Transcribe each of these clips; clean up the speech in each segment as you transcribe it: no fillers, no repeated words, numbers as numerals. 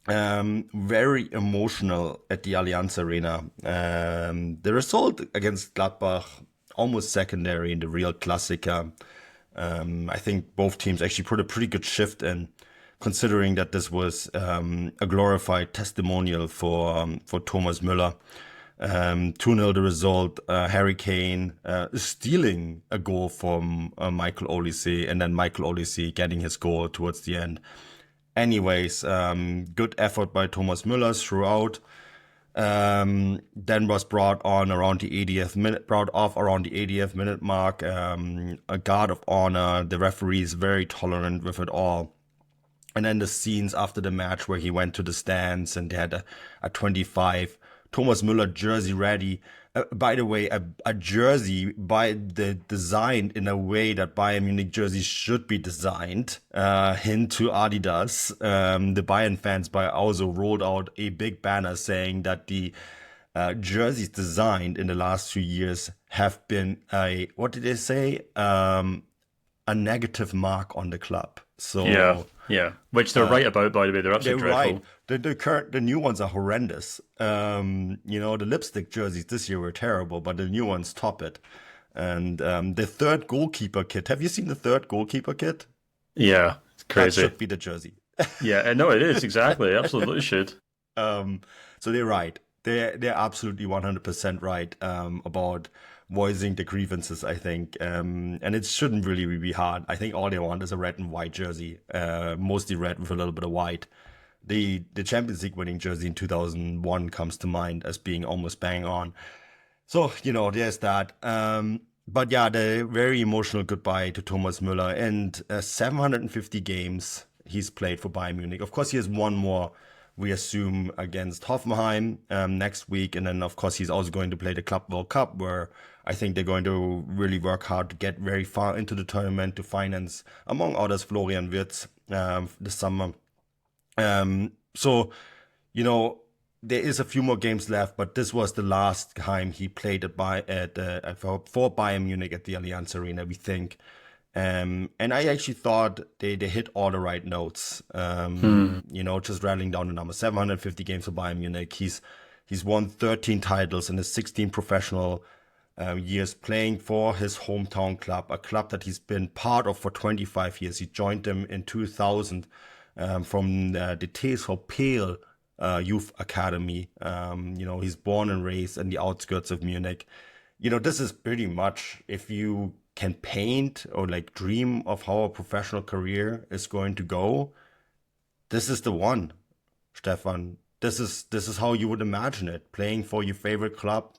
Very emotional at the Allianz Arena. The result against Gladbach, almost secondary in the real Klassiker. I think both teams actually put a pretty good shift in, considering that this was a glorified testimonial for Thomas Müller. 2-0 the result. Harry Kane stealing a goal from Michael Olise, and then Michael Olise getting his goal towards the end. Anyways, good effort by Thomas Müller throughout. Then was brought around the 80th minute mark. A guard of honor. The referee is very tolerant with it all. And then the scenes after the match where he went to the stands and they had a 25 Thomas Müller jersey ready. By the way, a jersey designed in a way that Bayern Munich jerseys should be designed. Hint to Adidas. The Bayern fans also rolled out a big banner saying that the jerseys designed in the last 2 years have been what did they say? A negative mark on the club. So yeah, which they're right about, by the way. They're absolutely dreadful. Right. The new ones are horrendous. The lipstick jerseys this year were terrible, but the new ones top it. And the third goalkeeper kit. Have you seen the third goalkeeper kit? Yeah, it's crazy. That should be the jersey. Yeah, no, it is exactly. Absolutely should. So they're right. They're absolutely 100% right about voicing the grievances, I think. And it shouldn't really be hard. I think all they want is a red and white jersey, mostly red with a little bit of white. The Champions League winning jersey in 2001 comes to mind as being almost bang on. So, there's that. But yeah, the very emotional goodbye to Thomas Müller, and 750 games he's played for Bayern Munich. Of course, he has one more, we assume, against Hoffenheim next week. And then, of course, he's also going to play the Club World Cup, where I think they're going to really work hard to get very far into the tournament to finance, among others, Florian Wirtz this summer. So, there is a few more games left, but this was the last time he played for Bayern Munich at the Allianz Arena, we think. And I actually thought they hit all the right notes. Just rattling down the numbers. 750 games for Bayern Munich. He's won 13 titles in his 16 professional years playing for his hometown club, a club that he's been part of for 25 years. He joined them in 2000 from the TSV Pale Youth Academy. He's born and raised in the outskirts of Munich. This is pretty much, if you can paint or dream of how a professional career is going to go, this is the one, Stefan. This is how you would imagine it. Playing for your favorite club,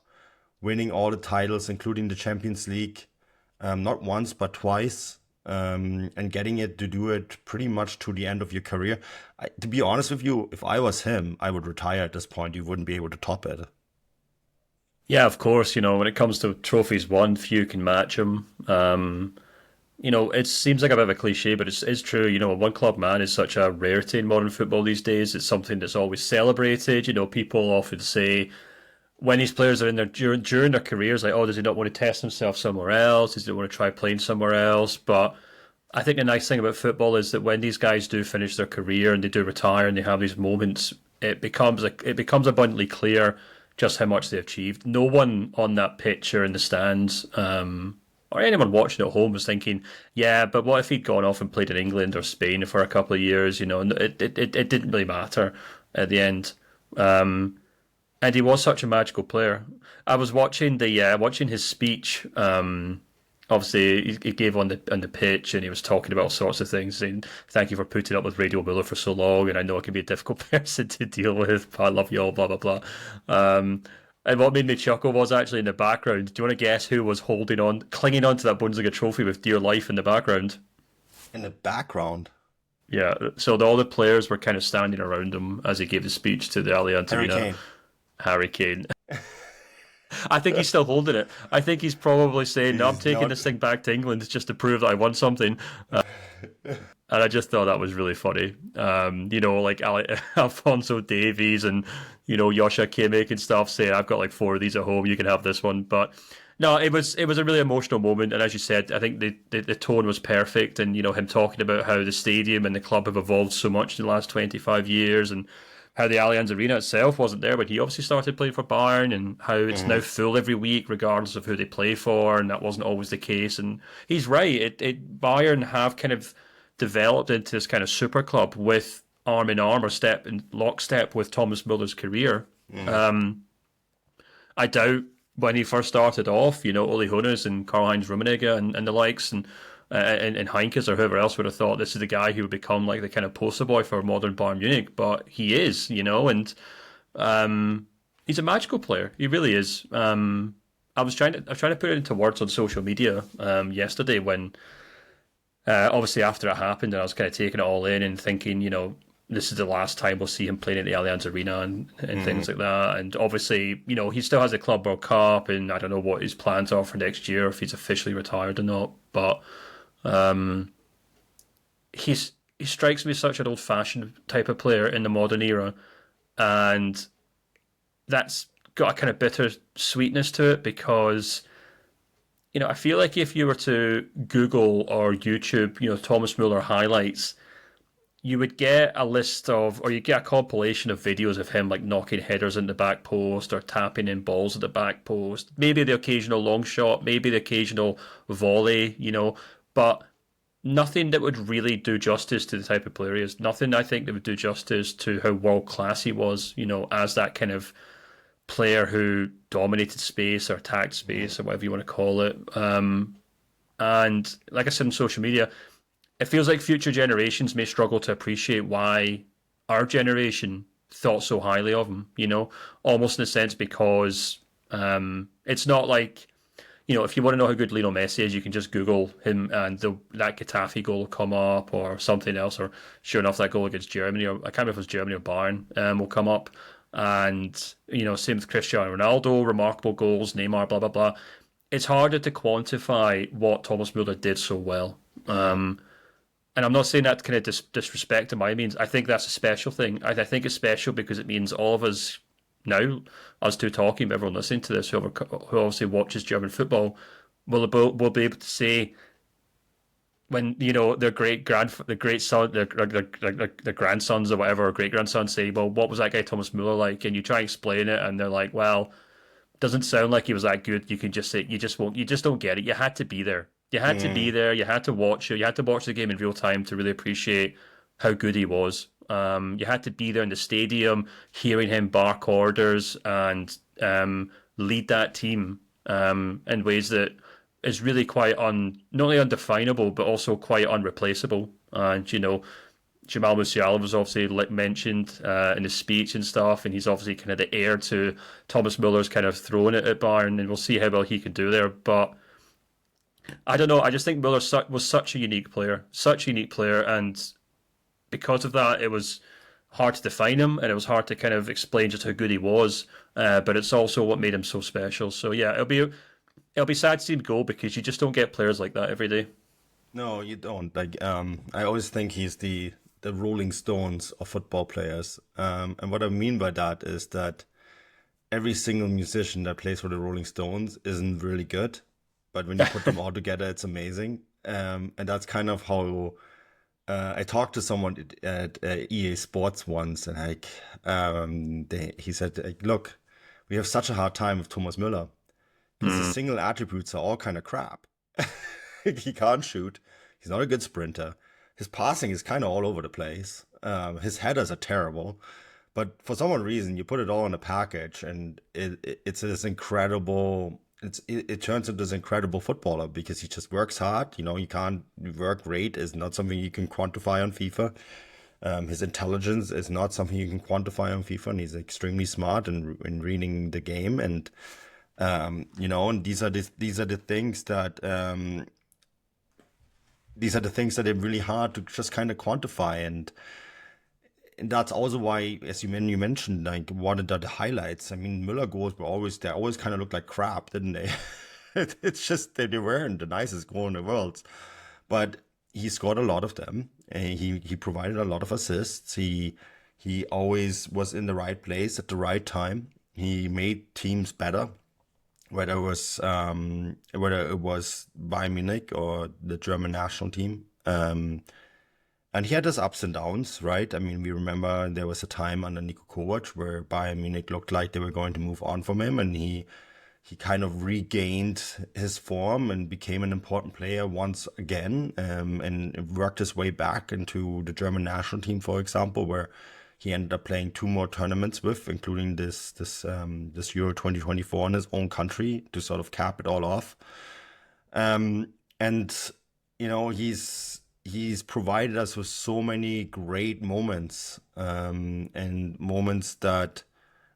winning all the titles, including the Champions League, not once but twice, and getting it to do it pretty much to the end of your career. To be honest with you, if I was him, I would retire at this point. You wouldn't be able to top it. Yeah, of course. When it comes to trophies won, few can match him. It seems like a bit of a cliche, but it's true. A one-club man is such a rarity in modern football these days. It's something that's always celebrated. People often say, when these players are in during their careers, like, oh, does he not want to test himself somewhere else? Does he not want to try playing somewhere else? But I think the nice thing about football is that when these guys do finish their career and they do retire and they have these moments, it becomes abundantly clear just how much they achieved. No one on that pitch or in the stands, or anyone watching at home, was thinking, yeah, but what if he'd gone off and played in England or Spain for a couple of years? And it didn't really matter at the end. And he was such a magical player. I was watching watching his speech. Obviously, he gave on the pitch, and he was talking about all sorts of things, saying, "Thank you for putting up with Radio Müller for so long, and I know it can be a difficult person to deal with, but I love you all." Blah blah blah. And what made me chuckle was actually in the background. Do you want to guess who was clinging on to that Bundesliga trophy with dear life in the background? In the background. Yeah, so all the players were kind of standing around him as he gave the speech to the Allianz Arena. Harry Kane. I think he's still holding it. I think he's probably saying, no, I'm taking this thing back to England just to prove that I won something. And I just thought that was really funny. Like Alphonso Davies and, Joshua Kimmich and stuff saying, I've got like 4 of these at home, you can have this one. But No, it was a really emotional moment, and as you said, I think the tone was perfect, and him talking about how the stadium and the club have evolved so much in the last 25 years, and how the Allianz Arena itself wasn't there when he obviously started playing for Bayern, and how it's now Hmm. full every week, regardless of who they play for, and that wasn't always the case. And he's right. It Bayern have kind of developed into this kind of super club with arm in arm or step in lockstep with Thomas Muller's career. Hmm. Um, I doubt when he first started off, Uli Hoeneß and Karl-Heinz Rummenigge and the likes and Heinkes or whoever else would have thought this is the guy who would become like the kind of poster boy for modern Bayern Munich, but he is, and he's a magical player. He really is. I was trying to put it into words on social media yesterday when obviously after it happened, and I was kind of taking it all in and thinking, this is the last time we'll see him playing at the Allianz Arena and things like that. And obviously, he still has the Club World Cup, and I don't know what his plans are for next year, if he's officially retired or not. But he strikes me as such an old-fashioned type of player in the modern era, and that's got a kind of bitter sweetness to it because I feel like if you were to Google or YouTube, Thomas Muller highlights, you would get a list of, or you get a compilation of videos of him like knocking headers in the back post or tapping in balls at the back post. Maybe the occasional long shot, maybe the occasional volley, but nothing that would really do justice to the type of player he is. Nothing I think that would do justice to how world class he was, as that kind of player who dominated space or attacked space or whatever you want to call it. And like I said on social media, it feels like future generations may struggle to appreciate why our generation thought so highly of him, almost in a sense because it's not like, if you want to know how good Lionel Messi is, you can just Google him and that Getafe goal will come up or something else, or sure enough, that goal against Germany, or I can't remember if it was Germany or Bayern, will come up. And, same with Cristiano Ronaldo, remarkable goals, Neymar, blah, blah, blah. It's harder to quantify what Thomas Müller did so well. And I'm not saying that to kind of disrespect him by any means. I think that's a special thing. I think it's special because it means all of us now, us two talking, but everyone listening to this, who obviously watches German football, will be able to say when their the great son, their grandsons or whatever, or great grandsons say, well, what was that guy Thomas Muller like? And you try and explain it, and they're like, well, doesn't sound like he was that good. You can just say you just don't get it. You had to be there. You had to be Hmm. there. You had to watch it. You had to watch the game in real time to really appreciate how good he was. You had to be there in the stadium, hearing him bark orders and lead that team in ways that is really quite not only undefinable but also quite unreplaceable. And Jamal Musiala was obviously mentioned in his speech and stuff, and he's obviously kind of the heir to Thomas Muller's kind of throwing it at Bayern, and we'll see how well he can do there. But I don't know. I just think Muller was such a unique player, and because of that, it was hard to define him, and it was hard to kind of explain just how good he was. But it's also what made him so special. So yeah, it'll be sad to see him go because you just don't get players like that every day. No, you don't. Like, I always think he's the Rolling Stones of football players. And what I mean by that is that every single musician that plays for the Rolling Stones isn't really good, but when you put them all together, it's amazing. And that's kind of how I talked to someone at EA Sports once, and he said, like, look, we have such a hard time with Thomas Müller because his Mm. single attributes are all kind of crap. He can't shoot. He's not a good sprinter. His passing is kind of all over the place. His headers are terrible. But for some reason, you put it all in a package, and it's this incredible. It turns into this incredible footballer because he just works hard. You can't work rate is not something you can quantify on FIFA. His intelligence is not something you can quantify on FIFA, and he's extremely smart in reading the game. And these are the things that are really hard to just kind of quantify, and that's also why, as you mentioned, like one of the highlights. I mean, Müller goals they always kind of looked like crap, didn't they? It's just they weren't the nicest goal in the world, but he scored a lot of them, and he provided a lot of assists. He always was in the right place at the right time. He made teams better. whether it was Bayern Munich or the German national team. And he had his ups and downs, right? I mean, we remember there was a time under Niko Kovac where Bayern Munich looked like they were going to move on from him, and he kind of regained his form and became an important player once again, and worked his way back into the German national team, for example, where he ended up playing two more tournaments with, including this Euro 2024 in his own country to sort of cap it all off. And he's provided us with so many great moments, and moments that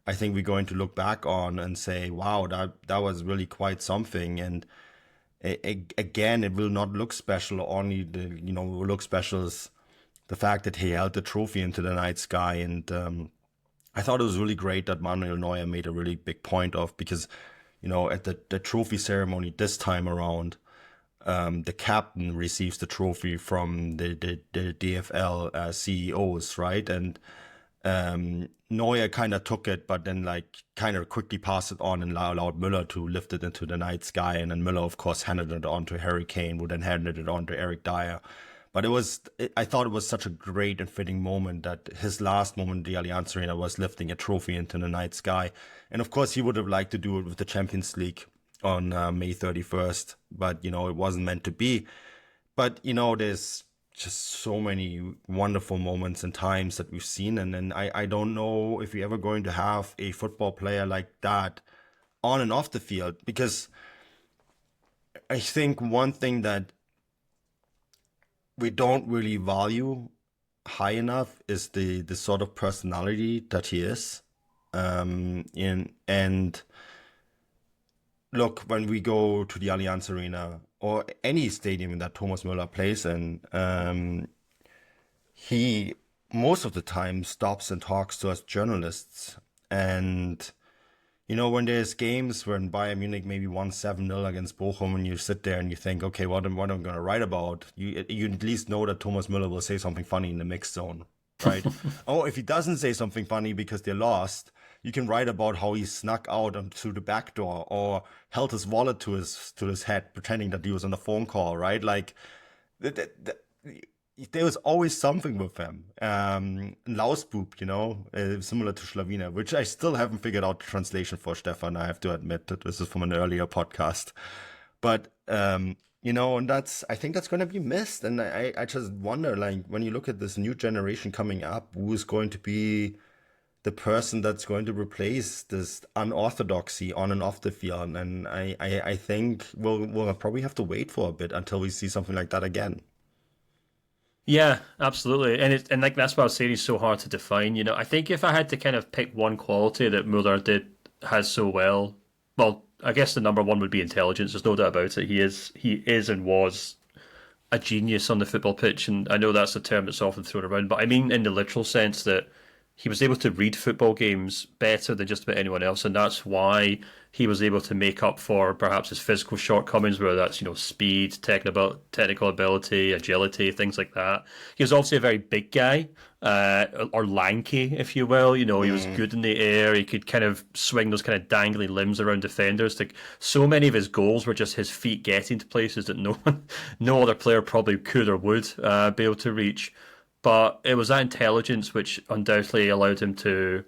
I think we're going to look back on and say, wow, that was really quite something. And again, it will not look special. Only will look special is the fact that he held the trophy into the night sky. And I thought it was really great that Manuel Neuer made a really big point of, because at the trophy ceremony this time around, the captain receives the trophy from the DFL CEOs, right? And Neuer kind of took it, but then kind of quickly passed it on and allowed Müller to lift it into the night sky. And then Müller, of course, handed it on to Harry Kane, who then handed it on to Eric Dyer. But I thought it was such a great and fitting moment that his last moment in the Allianz Arena was lifting a trophy into the night sky. And of course, he would have liked to do it with the Champions League on May 31st, but it wasn't meant to be. But there's just so many wonderful moments and times that we've seen, and then I don't know if we're ever going to have a football player like that on and off the field, because I think one thing that we don't really value high enough is the sort of personality that he is. And look, when we go to the Allianz Arena or any stadium that Thomas Müller plays in, he most of the time stops and talks to us journalists. And when there's games when Bayern Munich maybe won 7-0 against Bochum, and you sit there and you think, okay, what am I going to write about? You at least know that Thomas Müller will say something funny in the mixed zone, right? Oh, if he doesn't say something funny because they lost, you can write about how he snuck out through the back door or held his wallet to his head, pretending that he was on a phone call, right? There was always something with him. Lausbub, similar to Schlawiner, which I still haven't figured out the translation for, Stefan. I have to admit that this is from an earlier podcast. But, and I think that's going to be missed. And I just wonder, when you look at this new generation coming up, who is going to be the person that's going to replace this unorthodoxy on and off the field. And I think we'll probably have to wait for a bit until we see something like that again. Yeah, absolutely. And that's why I was saying he's so hard to define. I think if I had to kind of pick one quality that Muller has so well, I guess the number one would be intelligence. There's no doubt about it. He is and was a genius on the football pitch, and I know that's a term that's often thrown around, but I mean in the literal sense that he was able to read football games better than just about anyone else, and that's why he was able to make up for perhaps his physical shortcomings, whether that's speed, technical ability, agility, things like that. He was obviously a very big guy, or lanky, if you will. He was good in the air. He could kind of swing those kind of dangly limbs around defenders. So many of his goals were just his feet getting to places that no other player probably could or would be able to reach. But it was that intelligence which undoubtedly allowed him to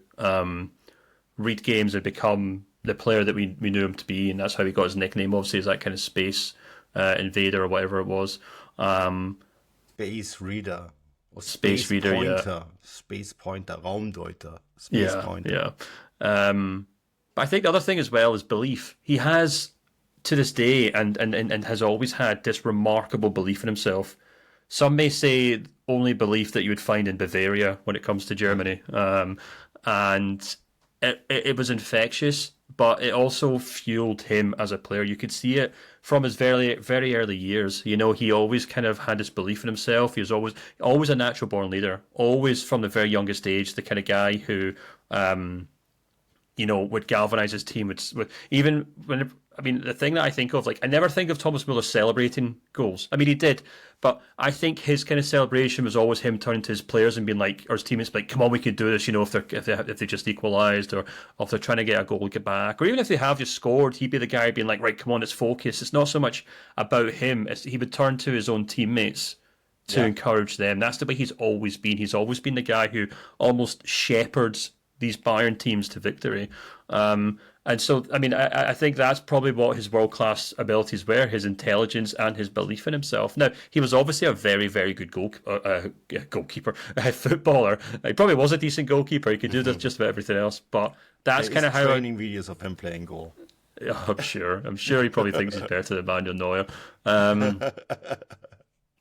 read games and become the player that we knew him to be, and that's how he got his nickname, obviously, as that kind of space invader or whatever it was. Space Reader. Or Space Reader, Pointer. yeah. Space Pointer, Raumdeuter. Space Yeah, Pointer. yeah. But I think the other thing as well is belief. He has, to this day, and has always had this remarkable belief in himself. Some may say only belief that you would find in Bavaria when it comes to Germany. And it was infectious, but it also fueled him as a player. You could see it from his very, very early years. He always kind of had this belief in himself. He was always a natural born leader, always from the very youngest age, the kind of guy who would galvanize his team. Would even when I mean the thing that I think of, like I never think of Thomas Müller celebrating goals. I mean he did, but I think his kind of celebration was always him turning to his players and being like, or his teammates, like, "Come on, we could do this." If they just equalised, or if they're trying to get a goal get back, or even if they have just scored, he'd be the guy being like, "Right, come on, let's focus." It's not so much about him; he would turn to his own teammates to Yeah. encourage them. That's the way he's always been. He's always been the guy who almost shepherds these Bayern teams to victory. And so, I mean, I think that's probably what his world class abilities were: his intelligence and his belief in himself. Now, he was obviously a very, very good goalkeeper, a footballer. He probably was a decent goalkeeper. He could do just about everything else. But that's There kind is of how. training videos of him playing goal. I'm sure. I'm sure he probably thinks he's better than Manuel Neuer. Um,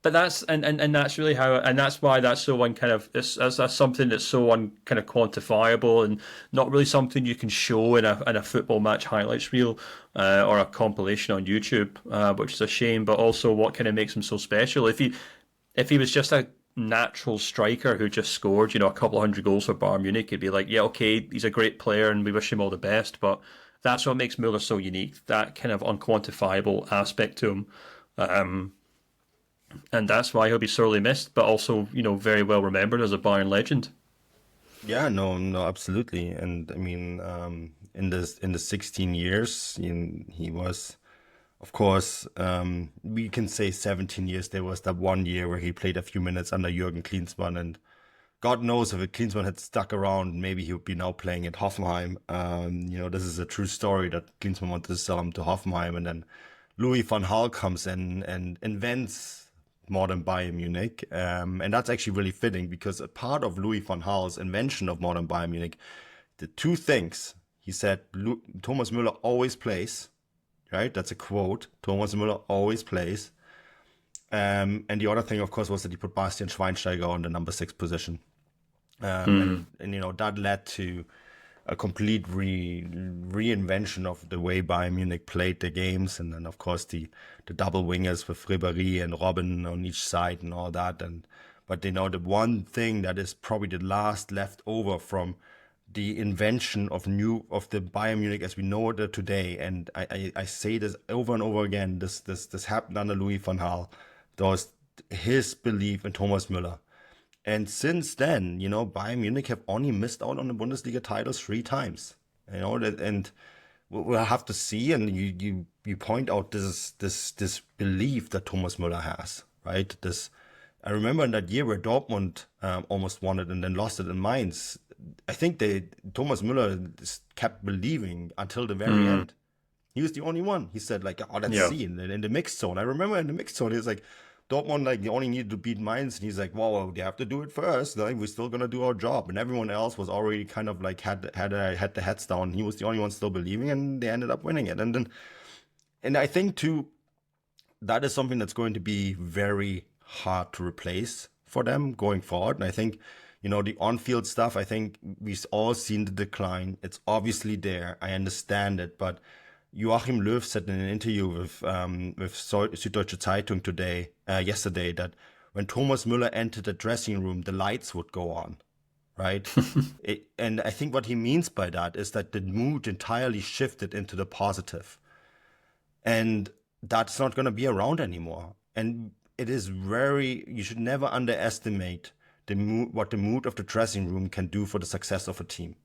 but and that's really how, and that's why that's so that's something that's so kind of quantifiable and not really something you can show in a football match highlights reel or a compilation on YouTube, which is a shame. But also, what kind of makes him so special? If he was just a natural striker who just scored, a couple of hundred goals for Bayern Munich, it'd be like, yeah, okay, he's a great player and we wish him all the best. But that's what makes Müller so unique, that kind of unquantifiable aspect to him. And that's why he'll be sorely missed, but also, very well remembered as a Bayern legend. Yeah, no, no, absolutely. And I mean, in the 16 years, he was, of course, we can say 17 years. There was that one year where he played a few minutes under Jürgen Klinsmann, and God knows if Klinsmann had stuck around, maybe he would be now playing at Hoffenheim. This is a true story that Klinsmann wanted to sell him to Hoffenheim, and then Louis van Gaal comes in and invents modern Bayern Munich. And that's actually really fitting because a part of Louis van Gaal's invention of modern Bayern Munich, the two things, he said, Thomas Müller always plays, right? That's a quote. Thomas Müller always plays. And the other thing, of course, was that he put Bastian Schweinsteiger on the number 6 position. And that led to a complete reinvention of the way Bayern Munich played the games, and then of course the double wingers with Ribéry and Robben on each side and all that. But the one thing that is probably the last left over from the invention of the Bayern Munich as we know it today, and I say this over and over again, this happened under Louis van Gaal. That was his belief in Thomas Müller. And since then, Bayern Munich have only missed out on the Bundesliga titles 3 times. And we'll have to see. And you point out this belief that Thomas Müller has, right? I remember in that year where Dortmund almost won it and then lost it in Mainz. I think Thomas Müller kept believing until the very end. He was the only one. He said, like, oh, let's see in the mixed zone. I remember in the mixed zone, he was like, Dortmund, like, they only needed to beat Mainz, and he's like, well, they have to do it first. Like, we're still gonna do our job, and everyone else was already kind of like had the heads down. He was the only one still believing, and they ended up winning it. And I think too, that is something that's going to be very hard to replace for them going forward. And I think, the on-field stuff, I think we've all seen the decline. It's obviously there. I understand it, but Joachim Löw said in an interview with Süddeutsche Zeitung yesterday, that when Thomas Müller entered the dressing room, the lights would go on, right? And I think what he means by that is that the mood entirely shifted into the positive. And that's not going to be around anymore. And it is you should never underestimate what the mood of the dressing room can do for the success of a team.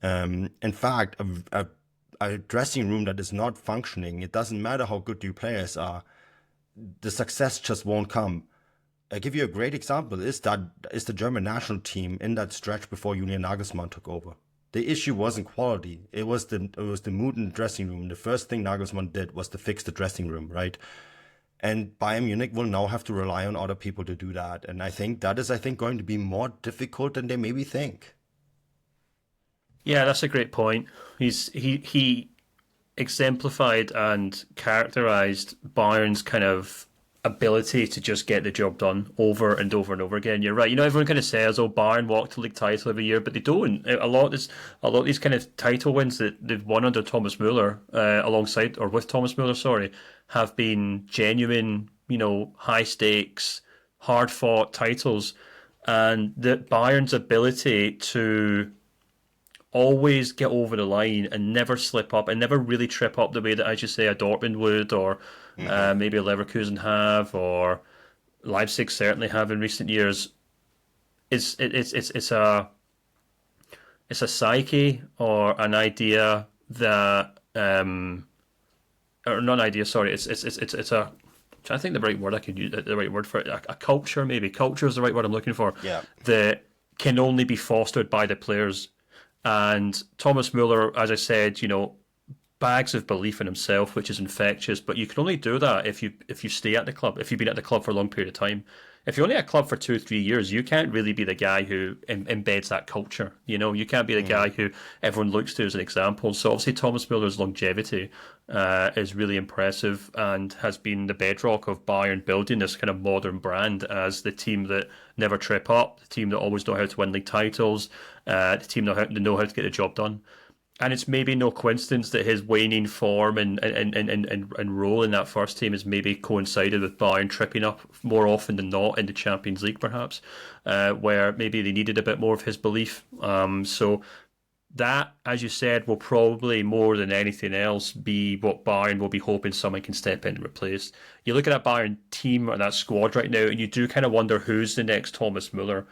In fact, a dressing room that is not functioning, it doesn't matter how good your players are, the success just won't come. I give you a great example, is the German national team in that stretch before Julian Nagelsmann took over. The issue wasn't quality, it was the mood in the dressing room. The first thing Nagelsmann did was to fix the dressing room, right? And Bayern Munich will now have to rely on other people to do that. And I think that is, going to be more difficult than they maybe think. Yeah, that's a great point. He exemplified and characterized Bayern's kind of ability to just get the job done over and over and over again. You're right. Everyone kind of says, "Oh, Bayern walk to league title every year," but they don't. A lot of these kind of title wins that they've won under Thomas Müller, alongside or with Thomas Müller, sorry, have been genuine, high stakes, hard fought titles, and that Bayern's ability to always get over the line and never slip up and never really trip up the way that, as you say, a Dortmund would, or maybe a Leverkusen have, or Leipzig certainly have in recent years. It's a psyche or an idea that or not an idea. Sorry, it's a. I'm trying to think the right word I could use. The right word for it. A culture, maybe. Culture is the right word I'm looking for. Yeah. That can only be fostered by the players. And Thomas Müller, as I said, bags of belief in himself, which is infectious. But you can only do that if you stay at the club, if you've been at the club for a long period of time. If you're only at a club for 2-3 years, you can't really be the guy who embeds that culture. You can't be the guy who everyone looks to as an example. So obviously Thomas Müller's longevity is really impressive and has been the bedrock of Bayern building this kind of modern brand as the team that never trip up, the team that always know how to win league titles, the team that know how to get the job done. And it's maybe no coincidence that his waning form and role in that first team has maybe coincided with Bayern tripping up more often than not in the Champions League, perhaps, where maybe they needed a bit more of his belief. So that, as you said, will probably more than anything else be what Bayern will be hoping someone can step in and replace. You look at that Bayern team or that squad right now, and you do kind of wonder who's the next Thomas Müller.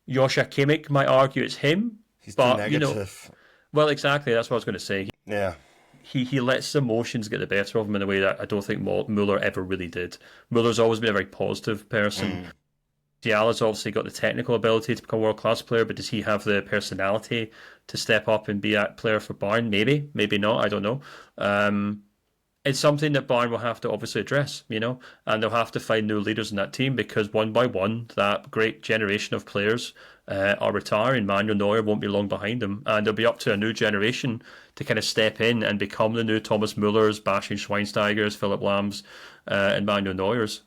Joshua Kimmich might argue it's him. He's but, too negative. Well, exactly. That's what I was going to say. Yeah. He lets emotions get the better of him in a way that I don't think Muller ever really did. Muller's always been a very positive person. Diallo's obviously got the technical ability to become a world-class player, but does he have the personality to step up and be that player for Bayern? Maybe, maybe not. I don't know. It's something that Bayern will have to obviously address, and they'll have to find new leaders in that team because one by one, that great generation of players are retiring. Manuel Neuer won't be long behind them, and it'll be up to a new generation to kind of step in and become the new Thomas Müllers, Bastian Schweinsteigers, Philipp Lahms, and Manuel Neuers.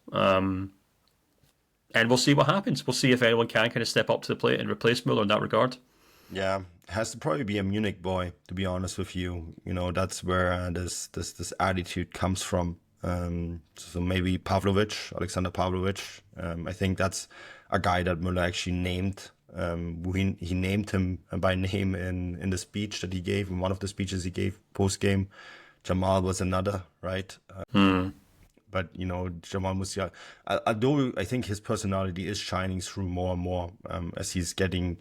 And we'll see what happens. We'll see if anyone can kind of step up to the plate and replace Müller in that regard. Yeah, has to probably be a Munich boy, to be honest with you. That's where this attitude comes from. So maybe Alexander Pavlovic. I think that's a guy that Müller actually named. He named him by name in the speech that he gave, in one of the speeches he gave post-game. Jamal was another, right? But, Jamal Musiala, although I think his personality is shining through more and more as he's becoming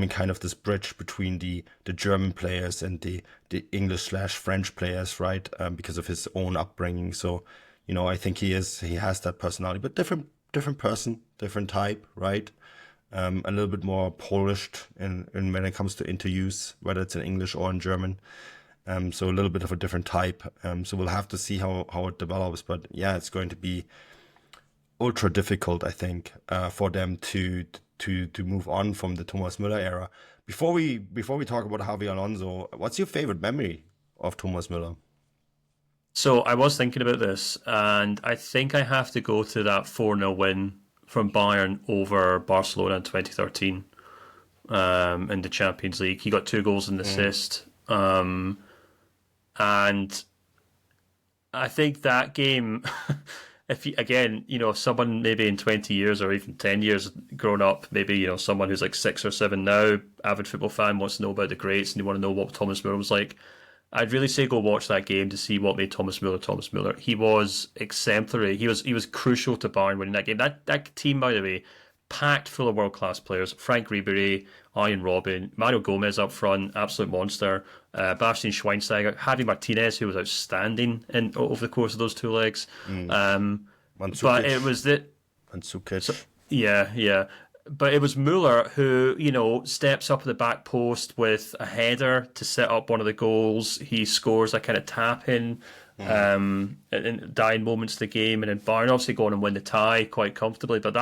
kind of this bridge between the German players and the English/French players, right? Because of his own upbringing. So, I think he has that personality, but different person, different type, right? A little bit more polished in when it comes to interviews, whether it's in English or in German. So a little bit of a different type. So we'll have to see how it develops. But yeah, it's going to be ultra difficult, I think, for them to move on from the Thomas Müller era. Before we talk about Javi Alonso, what's your favorite memory of Thomas Müller? So I was thinking about this, and I think I have to go to that 4-0 win from Bayern over Barcelona in 2013 in the Champions League. He got 2 goals and an assist. And I think that game, if someone maybe in 20 years or even 10 years grown up, maybe, someone who's like 6 or 7 now, avid football fan, wants to know about the greats and they want to know what Thomas Müller was like, I'd really say go watch that game to see what made Thomas Müller Thomas Müller. He was exemplary. He was crucial to Bayern winning that game. That team, by the way, packed full of world-class players. Frank Ribery, Arjen Robben, Mario Gomez up front, absolute monster. Bastian Schweinsteiger, Javi Martinez, who was outstanding over the course of those 2 legs. But it was that... Mandzukic. So, yeah. But it was Müller who, steps up at the back post with a header to set up one of the goals. He scores a kind of tap-in in dying moments of the game. And then Bayern obviously go on and win the tie quite comfortably. But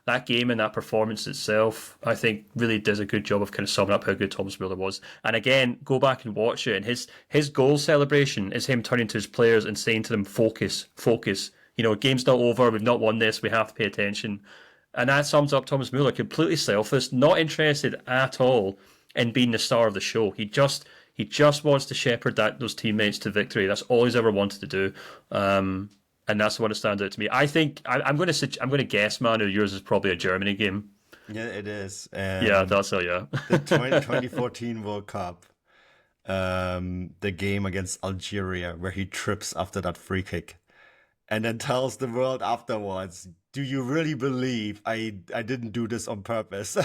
that game and that performance itself, I think, really does a good job of kind of summing up how good Thomas Müller was. And again, go back and watch it. And his goal celebration is him turning to his players and saying to them, focus. Game's not over. We've not won this. We have to pay attention. And that sums up Thomas Müller, completely selfless, not interested at all in being the star of the show. He just wants to shepherd those teammates to victory. That's all he's ever wanted to do. And that's the one that stands out to me. I think I'm going to guess, Manu, yours is probably a Germany game. Yeah, it is. Yeah, that's it. Yeah. The 2014 World Cup, the game against Algeria, where he trips after that free kick, and then tells the world afterwards, "Do you really believe I didn't do this on purpose?"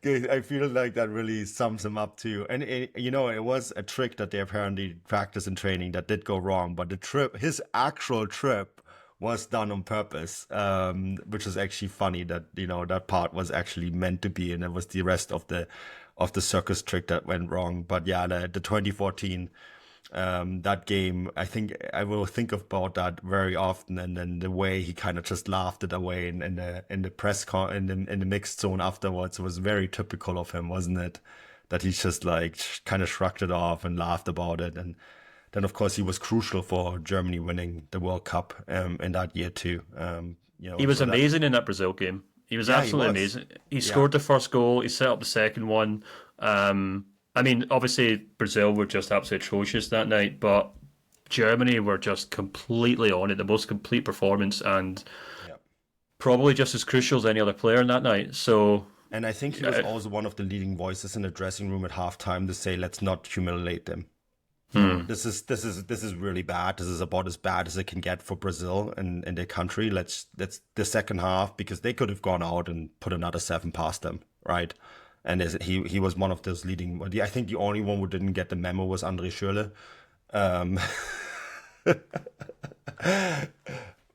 I feel like that really sums him up too. And it was a trick that they apparently practiced in training that did go wrong. But his actual trip was done on purpose, which is actually funny that that part was actually meant to be, and it was the rest of the circus trick that went wrong. But yeah, the 2014 that game, I think I will think about that very often, and then the way he kind of just laughed it away in the in the mixed zone afterwards was very typical of him, wasn't it? That he just like kind of shrugged it off and laughed about it, and then of course he was crucial for Germany winning the World Cup in that year too. He was So that amazing in that Brazil game. He was yeah, he absolutely was. amazing. He Yeah, scored the first goal. He set up the second one. I mean, obviously Brazil were just absolutely atrocious that night, but Germany were just completely on it. The most complete performance, and yeah. probably just as crucial as any other player in that night. So, And I think he was yeah, also one of the leading voices in the dressing room at halftime to say, "Let's not humiliate them." hmm. This is really bad. This is about as bad as it can get for Brazil and their country. Let's the second half, because they could have gone out and put another seven past them, right? And he was one of those leading. I think the only one who didn't get the memo was Andre Schürrle. Um,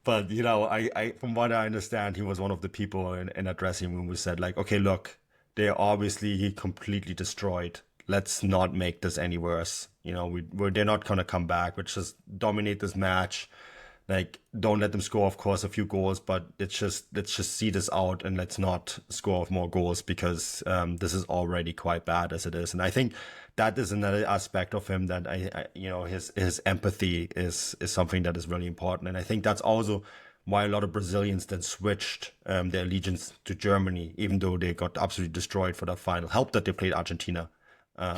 but I from what I understand, he was one of the people in a dressing room who said like, okay, look, they're obviously completely destroyed. Let's not make this any worse. They're not gonna come back. Let's just dominate this match. Like, don't let them score, of course, a few goals, but let's just see this out, and let's not score more goals, because this is already quite bad as it is. And I think that is another aspect of him that his empathy is something that is really important. And I think that's also why a lot of Brazilians then switched their allegiance to Germany, even though they got absolutely destroyed for that final. Helped that they played Argentina.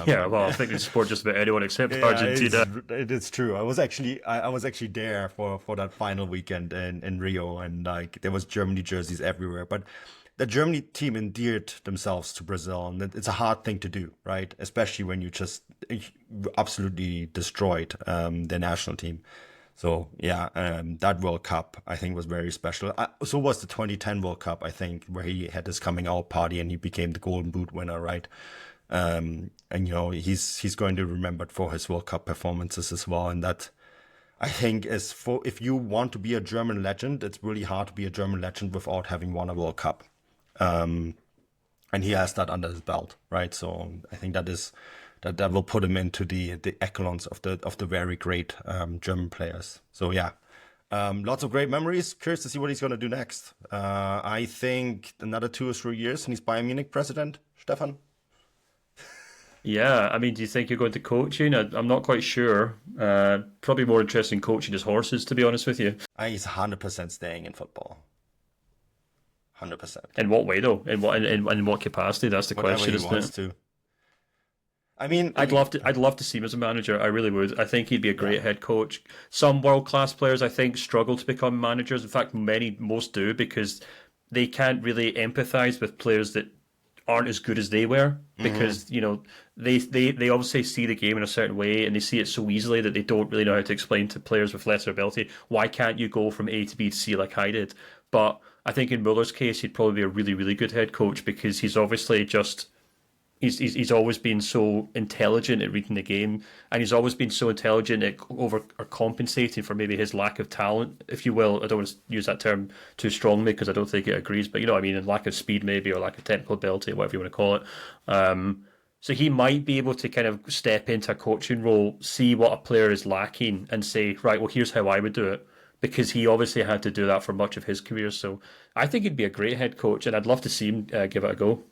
Yeah. Well, I think they support just about anyone except Yeah, Argentina. it is true. I was actually there for that final weekend in Rio, and like there was Germany jerseys everywhere. But the Germany team endeared themselves to Brazil, and it's a hard thing to do, right? Especially when you just absolutely destroyed their national team. So yeah, that World Cup I think was very special. So was the 2010 World Cup, I think, where he had his coming out party and he became the Golden Boot winner, right? And he's going to be remembered for his World Cup performances as well. And that I think is for if you want to be a German legend, it's really hard to be a German legend without having won a World Cup. And he has that under his belt, right? So I think that will put him into the echelons of the very great German players. So yeah. Lots of great memories. Curious to see what he's going to do next. I think another 2 or 3 years and he's Bayern Munich president, Stefan. Yeah, I mean, do you think you're going to coaching? I'm not quite sure. Probably more interested in coaching his horses, to be honest with you. He's 100% staying in football. 100%. In what way, though? In what capacity? That's the Whatever question, he isn't wants it? to. I mean, I'd love to see him as a manager. I really would. I think he'd be a yeah. great head coach. Some world class players, I think, struggle to become managers. In fact, most do because they can't really empathize with players that aren't as good as they were Hmm. because they obviously see the game in a certain way and they see it so easily that they don't really know how to explain to players with lesser ability why can't you go from A to B to C like I did. But I think in Muller's case he'd probably be a really really good head coach because he's obviously just he's always been so intelligent at reading the game, and he's always been so intelligent at over or compensating for maybe his lack of talent, if you will. I don't want to use that term too strongly because I don't think it agrees, but you know what I mean, and lack of speed maybe or lack of technical ability, whatever you want to call it. So he might be able to kind of step into a coaching role, see what a player is lacking, and say, right, well, here's how I would do it. Because he obviously had to do that for much of his career. So I think he'd be a great head coach, and I'd love to see him give it a go.